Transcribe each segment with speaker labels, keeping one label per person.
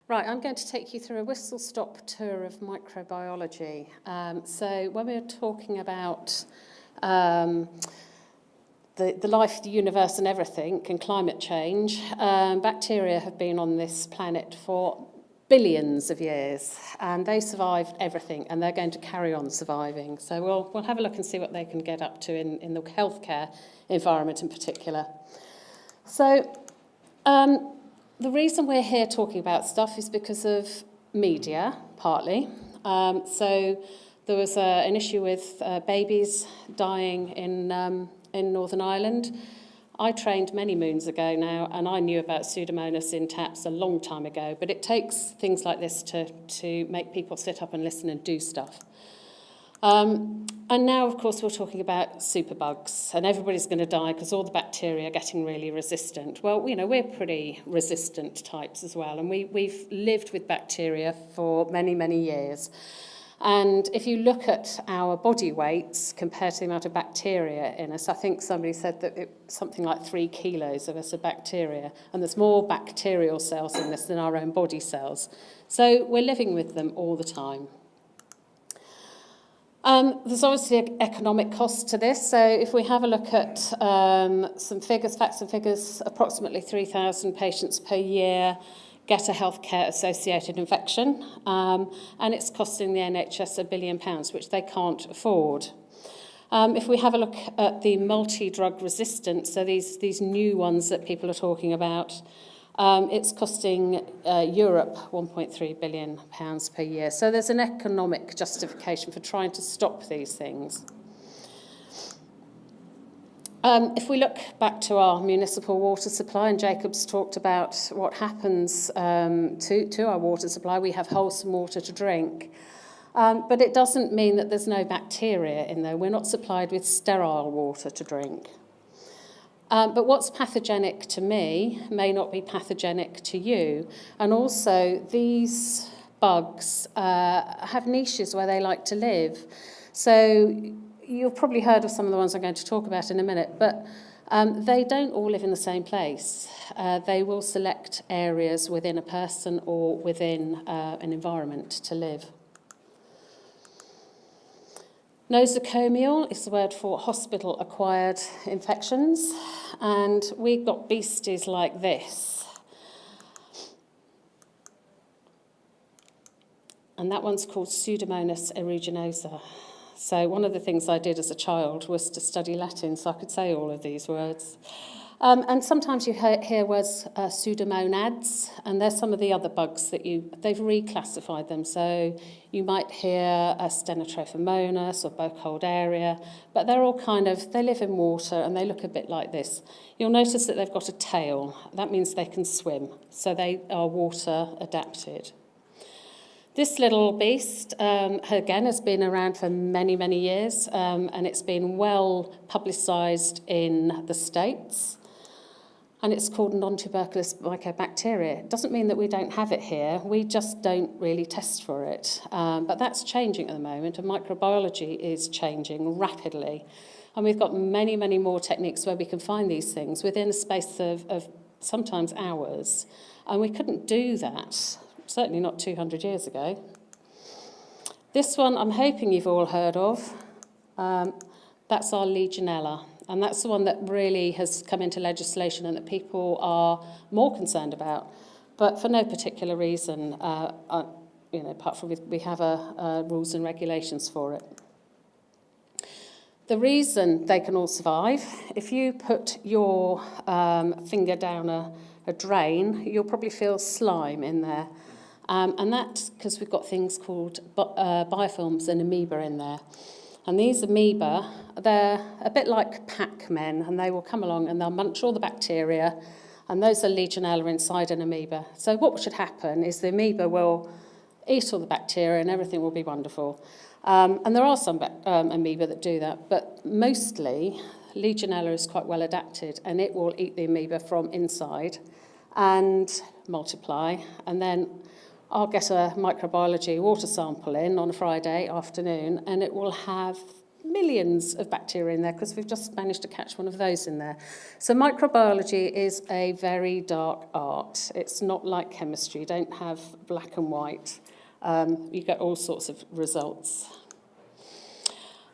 Speaker 1: Right, I'm going to take you through a whistle-stop tour of microbiology. So when we're talking about the life, the universe and everything, and climate change, bacteria have been on this planet for billions of years, and they survived everything, and they're going to carry on surviving. So we'll have a look and see what they can get up to in the healthcare environment in particular. So the reason we're here talking about stuff is because of media, partly. So there was an issue with babies dying in Northern Ireland. I trained many moons ago now, and I knew about Pseudomonas in taps a long time ago, but it takes things like this to make people sit up and listen and do stuff. And now, of course, we're talking about superbugs, and everybody's going to die because all the bacteria are getting really resistant. Well, you know, we're pretty resistant types as well, and we've lived with bacteria for many, many years. And if you look at our body weights compared to the amount of bacteria in us, I think somebody said that it's something like 3 kilos of us are bacteria, and there's more bacterial cells in us than our own body cells. So we're living with them all the time. There's obviously an economic cost to this. So if we have a look at some figures, facts and figures, approximately 3,000 patients per year get a healthcare associated infection, and it's costing the NHS £1 billion, which they can't afford. If we have a look at the multi-drug resistant, so these new ones that people are talking about, it's costing Europe £1.3 billion per year. So there's an economic justification for trying to stop these things. If we look back to our municipal water supply, and Jacob's talked about what happens to our water supply, we have wholesome water to drink. But it doesn't mean that there's no bacteria in there. We're not supplied with sterile water to drink. But what's pathogenic to me may not be pathogenic to you. And also, these bugs have niches where they like to live. So you've probably heard of some of the ones I'm going to talk about in a minute, but they don't all live in the same place. They will select areas within a person or within an environment to live. Nosocomial is the word for hospital-acquired infections, and we've got beasties like this. And that one's called Pseudomonas aeruginosa. So one of the things I did as a child was to study Latin, so I could say all of these words. And sometimes you hear words pseudomonads, and there's some of the other bugs that they've reclassified them. So you might hear a stenotrophomonas or Burkholderia, but they're all they live in water and they look a bit like this. You'll notice that they've got a tail. That means they can swim, so they are water adapted. This little beast, again, has been around for many, many years, and it's been well publicised in the States. And it's called non-tuberculous mycobacteria. It doesn't mean that we don't have it here. We just don't really test for it. But that's changing at the moment, and microbiology is changing rapidly. And we've got many, many more techniques where we can find these things within a space of sometimes hours. And we couldn't do that, certainly not 200 years ago. This one I'm hoping you've all heard of. That's our Legionella. And that's the one that really has come into legislation and that people are more concerned about, but for no particular reason, apart from we have rules and regulations for it. The reason they can all survive, if you put your finger down a drain, you'll probably feel slime in there. And that's because we've got things called biofilms and amoeba in there. And these amoeba, they're a bit like Pac-Men, and they will come along and they'll munch all the bacteria, and those are Legionella inside an amoeba. So what should happen is the amoeba will eat all the bacteria and everything will be wonderful. And there are some amoeba that do that, but mostly Legionella is quite well adapted, and it will eat the amoeba from inside and multiply, and then I'll get a microbiology water sample in on a Friday afternoon, and it will have millions of bacteria in there because we've just managed to catch one of those in there. So microbiology is a very dark art. It's not like chemistry. You don't have black and white. You get all sorts of results.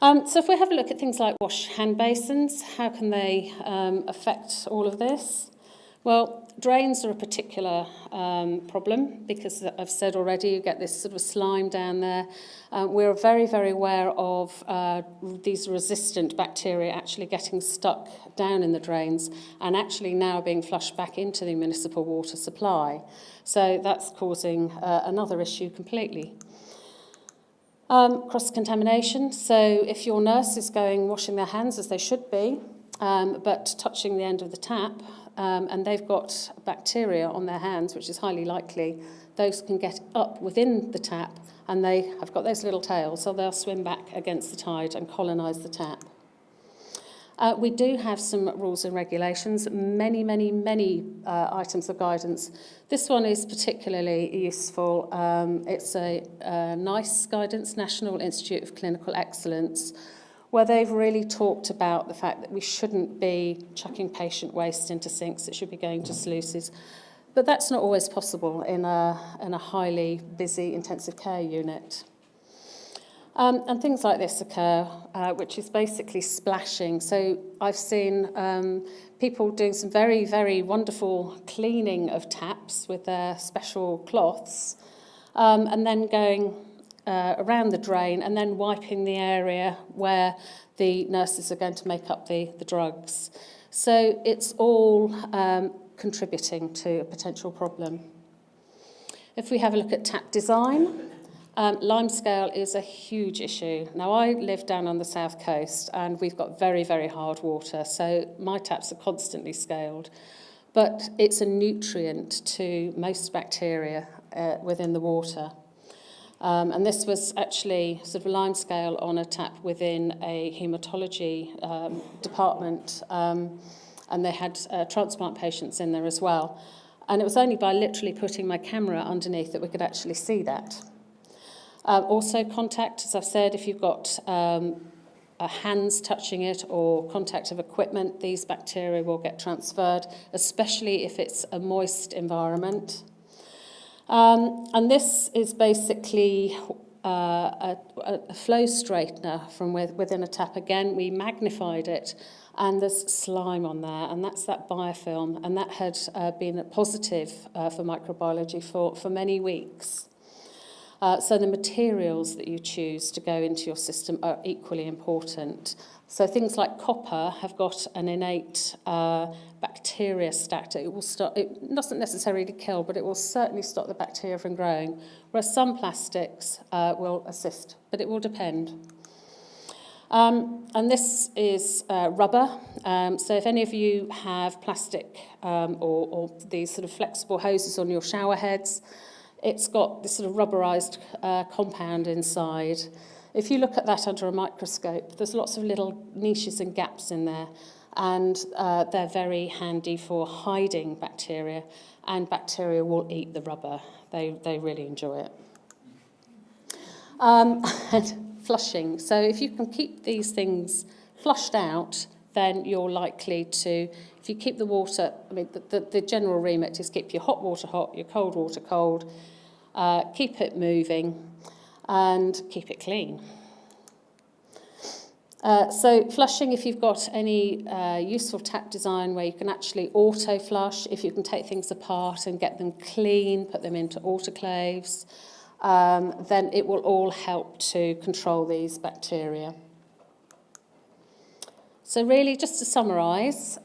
Speaker 1: So if we have a look at things like wash hand basins, how can they affect all of this? Well, drains are a particular problem because I've said already you get this sort of slime down there. We're very, very aware of these resistant bacteria actually getting stuck down in the drains and actually now being flushed back into the municipal water supply. So that's causing another issue completely. Cross-contamination. So if your nurse is washing their hands as they should be, but touching the end of the tap, and they've got bacteria on their hands, which is highly likely, those can get up within the tap, and they have got those little tails, so they'll swim back against the tide and colonise the tap. We do have some rules and regulations, many items of guidance. This one is particularly useful. It's a NICE guidance, National Institute of Clinical Excellence, where they've really talked about the fact that we shouldn't be chucking patient waste into sinks. It should be going to sluices. But that's not always possible in a highly busy intensive care unit. And things like this occur, which is basically splashing. So I've seen people doing some very, very wonderful cleaning of taps with their special cloths, and then going around the drain and then wiping the area where the nurses are going to make up the drugs. So it's all contributing to a potential problem. If we have a look at tap design, limescale is a huge issue. Now, I live down on the south coast and we've got very, very hard water, so my taps are constantly scaled. But it's a nutrient to most bacteria within the water. And this was actually sort of limescale on a tap within a haematology department, and they had transplant patients in there as well. And it was only by literally putting my camera underneath that we could actually see that. Also contact, as I've said, if you've got hands touching it or contact of equipment, these bacteria will get transferred, especially if it's a moist environment. And this is basically a flow straightener from within a tap. Again, we magnified it, and there's slime on there, and that's that biofilm, and that had been a positive for microbiology for many weeks. So the materials that you choose to go into your system are equally important. So things like copper have got an innate bacteria stack. It doesn't necessarily kill, but it will certainly stop the bacteria from growing, whereas some plastics will assist, but it will depend. And this is rubber. So if any of you have plastic or these sort of flexible hoses on your shower heads, it's got this sort of rubberized compound inside. If you look at that under a microscope, there's lots of little niches and gaps in there, and they're very handy for hiding bacteria, and bacteria will eat the rubber. They really enjoy it. And flushing. So if you can keep these things flushed out, then you're likely to, if you keep the water, I mean, the general remit is keep your hot water hot, your cold water cold, keep it moving, and keep it clean. So flushing, if you've got any useful tap design where you can actually auto-flush, if you can take things apart and get them clean, put them into autoclaves, then it will all help to control these bacteria. So really, just to summarise,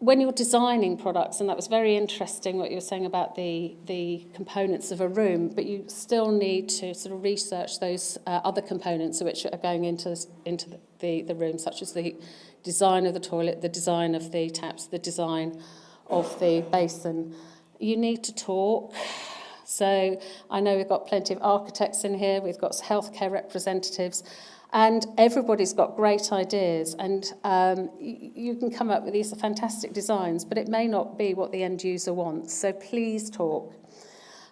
Speaker 1: when you're designing products, and that was very interesting what you were saying about the components of a room, but you still need to sort of research those other components which are going into the room, such as the design of the toilet, the design of the taps, the design of the basin. You need to talk. So I know we've got plenty of architects in here, we've got healthcare representatives, and everybody's got great ideas, and you can come up with these fantastic designs, but it may not be what the end user wants, so please talk.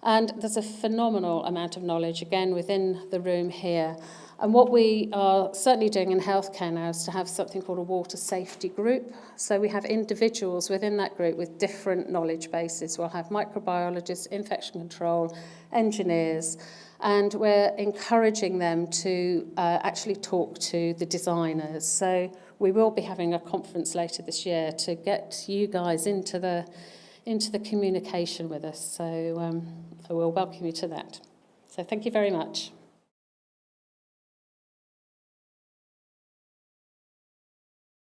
Speaker 1: And there's a phenomenal amount of knowledge, again, within the room here. And what we are certainly doing in healthcare now is to have something called a water safety group. So we have individuals within that group with different knowledge bases. We'll have microbiologists, infection control, engineers, and we're encouraging them to actually talk to the designers. So we will be having a conference later this year to get you guys into the communication with us. So I will welcome you to that. So thank you very much.